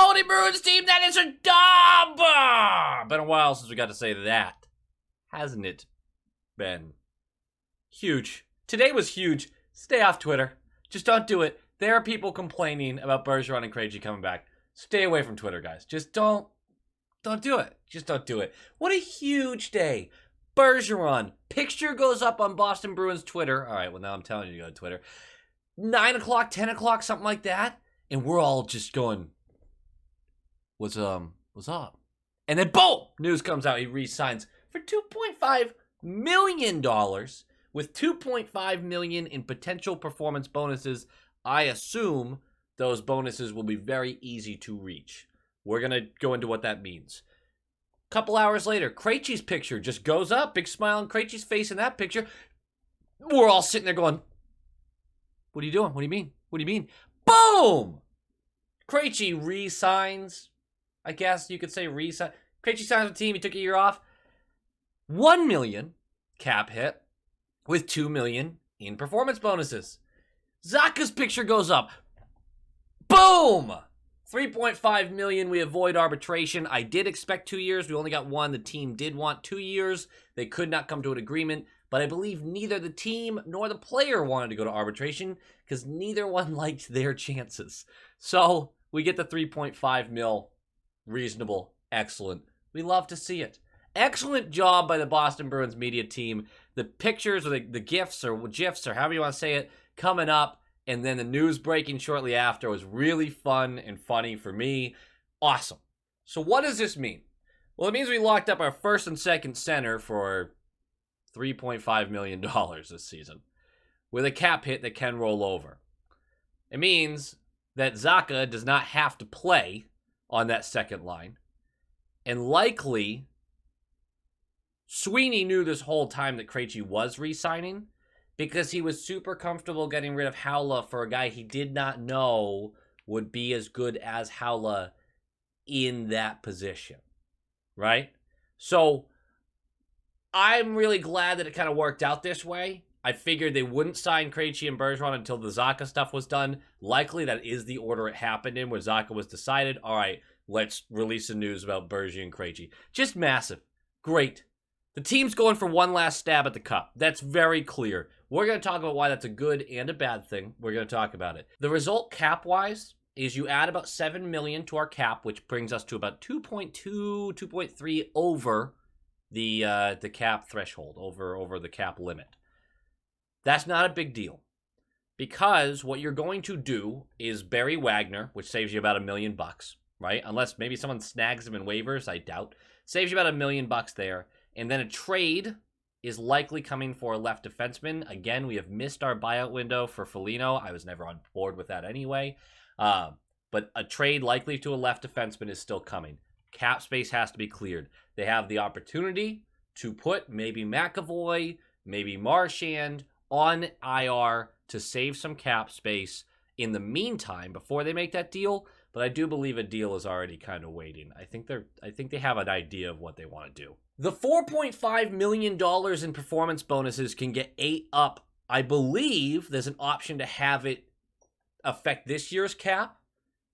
Quality Bruins team that is a dub! Been a while since we got to say that. Hasn't it been? Huge. Today was huge. Stay off Twitter. Just don't do it. There are people complaining about Bergeron and Krejci coming back. Stay away from Twitter, guys. Just don't do it. Just don't do it. What a huge day. Bergeron. Picture goes up on Boston Bruins Twitter. All right, well, now I'm telling you to go to Twitter. 9 o'clock, 10 o'clock, something like that. And we're all just going, what's up? And then boom, news comes out. He re-signs for $2.5 million with $2.5 million in potential performance bonuses. I assume those bonuses will be very easy to reach. We're going to go into what that means. A couple hours later, Krejci's picture just goes up. Big smile on Krejci's face in that picture. We're all sitting there going, what are you doing? What do you mean? What do you mean? Boom! Krejci re-signs. I guess you could say re-sign. Krejci signs with the team. He took a year off. $1 million cap hit with $2 million in performance bonuses. Zacha's picture goes up. Boom! $3.5 million. We avoid arbitration. I did expect 2 years. We only got one. The team did want 2 years. They could not come to an agreement, but I believe neither the team nor the player wanted to go to arbitration because neither one liked their chances. So we get the $3.5 mil. Reasonable. Excellent. We love to see it. Excellent job by the Boston Bruins media team. The pictures or the GIFs or GIFs or however you want to say it coming up, and then the news breaking shortly after was really fun and funny for me. Awesome. So what does this mean? Well, it means we locked up our first and second center for $3.5 million this season with a cap hit that can roll over. It means that Zacha does not have to play on that second line. And likely, Sweeney knew this whole time that Krejci was re-signing because he was super comfortable getting rid of Haula for a guy he did not know would be as good as Haula in that position, right? So I'm really glad that it kind of worked out this way. I figured they wouldn't sign Krejci and Bergeron until the Zacha stuff was done. Likely that is the order it happened in, where Zacha was decided, all right, let's release the news about Bergeron and Krejci. Just massive. Great. The team's going for one last stab at the cup. That's very clear. We're going to talk about why that's a good and a bad thing. We're going to talk about it. The result cap-wise is you add about $7 million to our cap, which brings us to about 2.2, 2.3 over the cap threshold, over the cap limit. That's not a big deal because what you're going to do is Barry Wagner, which saves you about $1 million, right? Unless maybe someone snags him in waivers, I doubt. Saves you about $1 million there. And then a trade is likely coming for a left defenseman. Again, we have missed our buyout window for Foligno. I was never on board with that anyway. But a trade likely to a left defenseman is still coming. Cap space has to be cleared. They have the opportunity to put maybe McAvoy, maybe Marchand on IR to save some cap space in the meantime before they make that deal. But I do believe a deal is already kind of waiting. I think they have an idea of what they want to do. The $4.5 million in performance bonuses can get ate up. I believe there's an option to have it affect this year's cap,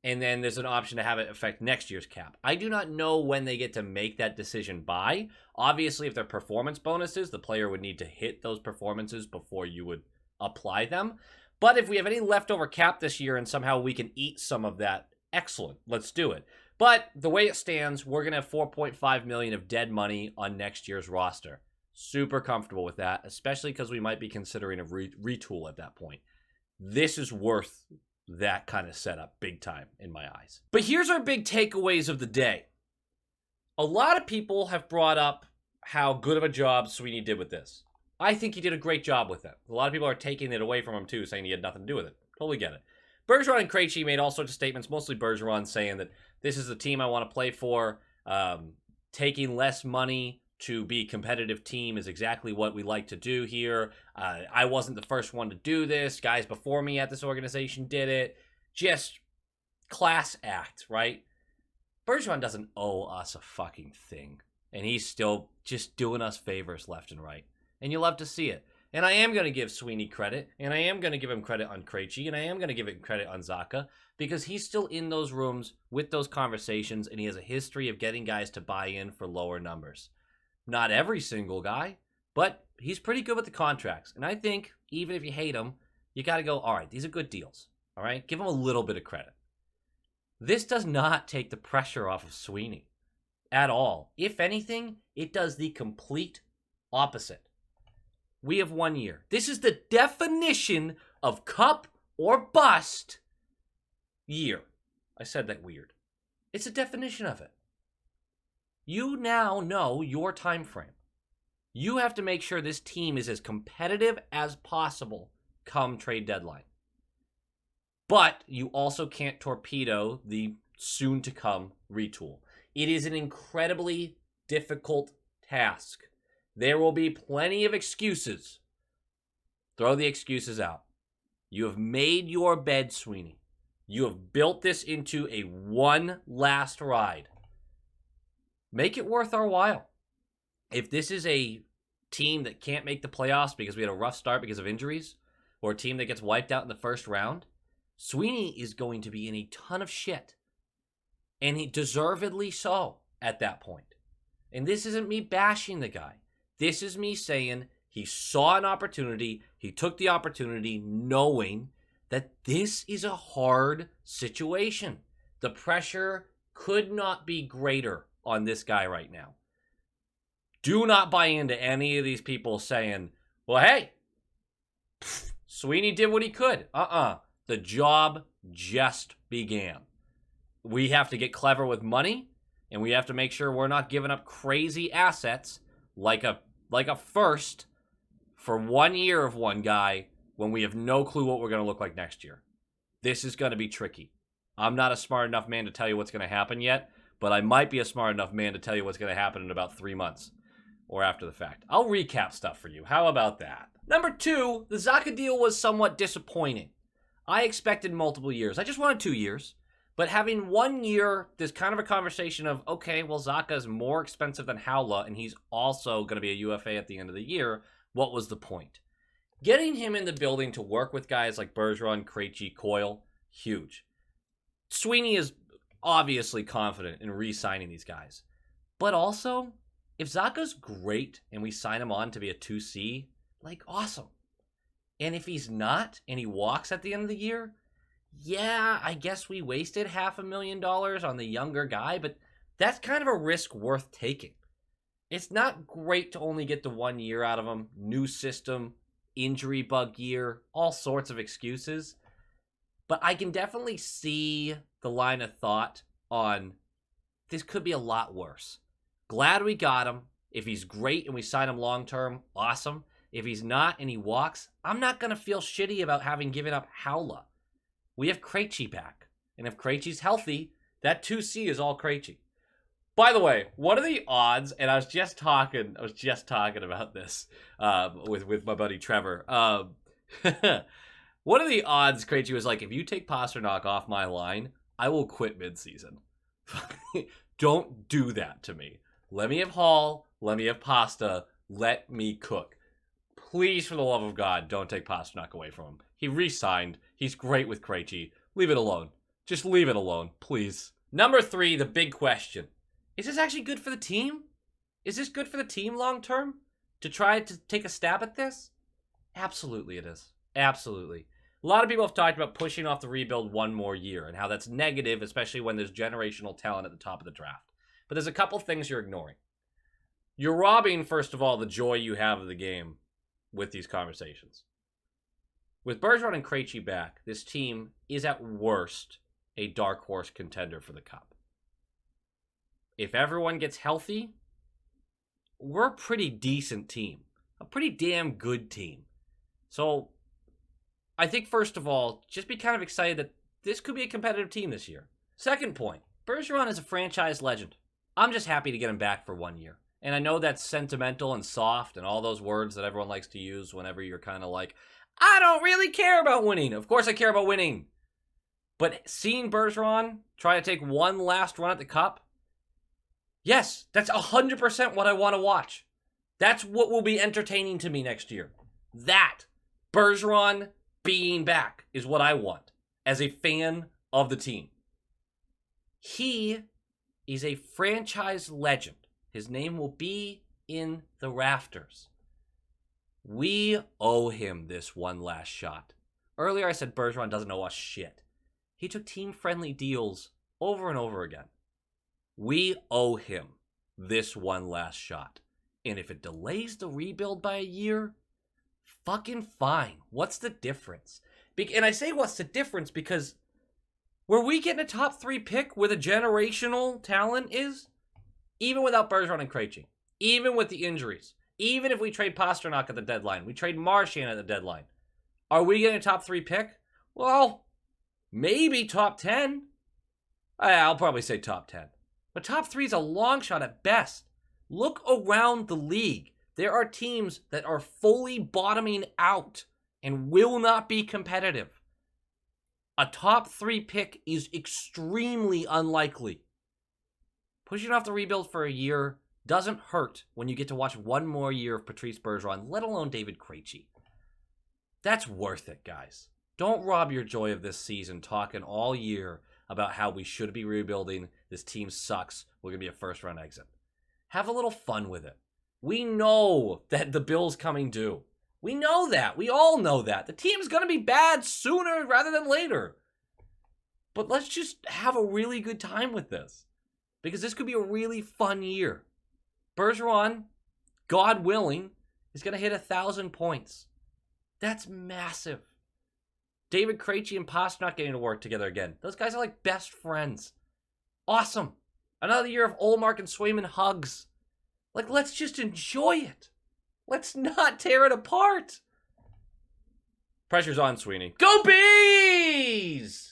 and then there's an option to have it affect next year's cap. I do not know when they get to make that decision by. Obviously, if they're performance bonuses, the player would need to hit those performances before you would apply them. But if we have any leftover cap this year and somehow we can eat some of that, excellent. Let's do it. But the way it stands, we're going to have $4.5 million of dead money on next year's roster. Super comfortable with that, especially because we might be considering a retool at that point. This is worth that kind of setup big time in my eyes. But here's our big takeaways of the day. A lot of people have brought up how good of a job Sweeney did with this. I think he did a great job with it. A lot of people are taking it away from him too, saying he had nothing to do with it. Totally get it. Bergeron and Krejci made all sorts of statements, mostly Bergeron saying that this is the team I want to play for. Taking less money to be a competitive team is exactly what we like to do here. I wasn't the first one to do this. Guys before me at this organization did it. Just class act, right? Bergeron doesn't owe us a fucking thing. And he's still just doing us favors left and right. And you love to see it. And I am going to give Sweeney credit, and I am going to give him credit on Krejci, and I am going to give him credit on Zacha, because he's still in those rooms with those conversations, and he has a history of getting guys to buy in for lower numbers. Not every single guy, but he's pretty good with the contracts. And I think, even if you hate him, you got to go, all right, these are good deals. All right? Give him a little bit of credit. This does not take the pressure off of Sweeney at all. If anything, it does the complete opposite. We have 1 year. This is the definition of cup or bust year. I said that weird. It's a definition of it. You now know your time frame. You have to make sure this team is as competitive as possible come trade deadline. But you also can't torpedo the soon-to-come retool. It is an incredibly difficult task. There will be plenty of excuses. Throw the excuses out. You have made your bed, Sweeney. You have built this into a one last ride. Make it worth our while. If this is a team that can't make the playoffs because we had a rough start because of injuries, or a team that gets wiped out in the first round, Sweeney is going to be in a ton of shit. And he deservedly so at that point. And this isn't me bashing the guy. This is me saying he saw an opportunity. He took the opportunity knowing that this is a hard situation. The pressure could not be greater on this guy right now. Do not buy into any of these people saying, well, hey, Sweeney did what he could. The job just began. We have to get clever with money, and we have to make sure we're not giving up crazy assets like a first for 1 year of one guy when we have no clue what we're going to look like next year. This is going to be tricky. I'm not a smart enough man to tell you what's going to happen yet, but I might be a smart enough man to tell you what's going to happen in about 3 months or after the fact. I'll recap stuff for you. How about that? Number 2, the Zacha deal was somewhat disappointing. I expected multiple years. I just wanted 2 years. But having 1 year, there's kind of a conversation of, okay, well, Zacha is more expensive than Haula, and he's also going to be a UFA at the end of the year. What was the point? Getting him in the building to work with guys like Bergeron, Krejci, Coyle, huge. Sweeney is obviously confident in re-signing these guys. But also, if Zacha's great and we sign him on to be a 2C, like, awesome. And if he's not, and he walks at the end of the year, yeah, I guess we wasted $500,000 on the younger guy, but that's kind of a risk worth taking. It's not great to only get the 1 year out of him. New system, injury bug year, all sorts of excuses. But I can definitely see the line of thought on this could be a lot worse. Glad we got him. If he's great and we sign him long-term, awesome. If he's not and he walks, I'm not going to feel shitty about having given up Haula. We have Krejci back. And if Krejci's healthy, that 2C is all Krejci. By the way, what are the odds, and I was just talking about this with my buddy Trevor. What are the odds Krejci was like, if you take Pasternak off my line, I will quit midseason. Don't do that to me. Let me have Hall. Let me have Pasta. Let me cook. Please, for the love of God, don't take Pasternak away from him. He re-signed. He's great with Krejci. Leave it alone. Just leave it alone, please. Number 3, the big question. Is this actually good for the team? Is this good for the team long term? To try to take a stab at this? Absolutely it is. Absolutely. A lot of people have talked about pushing off the rebuild 1 more year and how that's negative, especially when there's generational talent at the top of the draft. But there's a couple things you're ignoring. You're robbing, first of all, the joy you have of the game with these conversations. With Bergeron and Krejci back, this team is at worst a dark horse contender for the Cup. If everyone gets healthy, we're a pretty decent team. A pretty damn good team. So, I think, first of all, just be kind of excited that this could be a competitive team this year. Second point, Bergeron is a franchise legend. I'm just happy to get him back for 1 year. And I know that's sentimental and soft and all those words that everyone likes to use whenever you're kind of like, I don't really care about winning. Of course I care about winning. But seeing Bergeron try to take one last run at the Cup, yes, that's 100% what I want to watch. That's what will be entertaining to me next year. That. Bergeron being back is what I want as a fan of the team. He is a franchise legend. His name will be in the rafters. We owe him this one last shot. Earlier I said Bergeron doesn't owe us shit. He took team-friendly deals over and over again. We owe him this one last shot. And if it delays the rebuild by a year, fucking fine. What's the difference? And I say what's the difference because were we getting a top 3 pick where the generational talent is? Even without Bergeron and Krejci. Even with the injuries. Even if we trade Pasternak at the deadline. We trade Marchand at the deadline. Are we getting a top 3 pick? Well, maybe top 10. I'll probably say top 10. But top 3 is a long shot at best. Look around the league. There are teams that are fully bottoming out and will not be competitive. A top 3 pick is extremely unlikely. Pushing off the rebuild for a year doesn't hurt when you get to watch one more year of Patrice Bergeron, let alone David Krejci. That's worth it, guys. Don't rob your joy of this season talking all year about how we should be rebuilding, this team sucks, we're going to be a first-round exit. Have a little fun with it. We know that the bill's coming due. We know that. We all know that. The team's going to be bad sooner rather than later. But let's just have a really good time with this. Because this could be a really fun year. Bergeron, God willing, is going to hit 1,000 points. That's massive. David Krejci and Pasternak getting to work together again. Those guys are like best friends. Awesome. Another year of Ullmark and Swayman hugs. Like, let's just enjoy it. Let's not tear it apart. Pressure's on, Sweeney. Go Bees!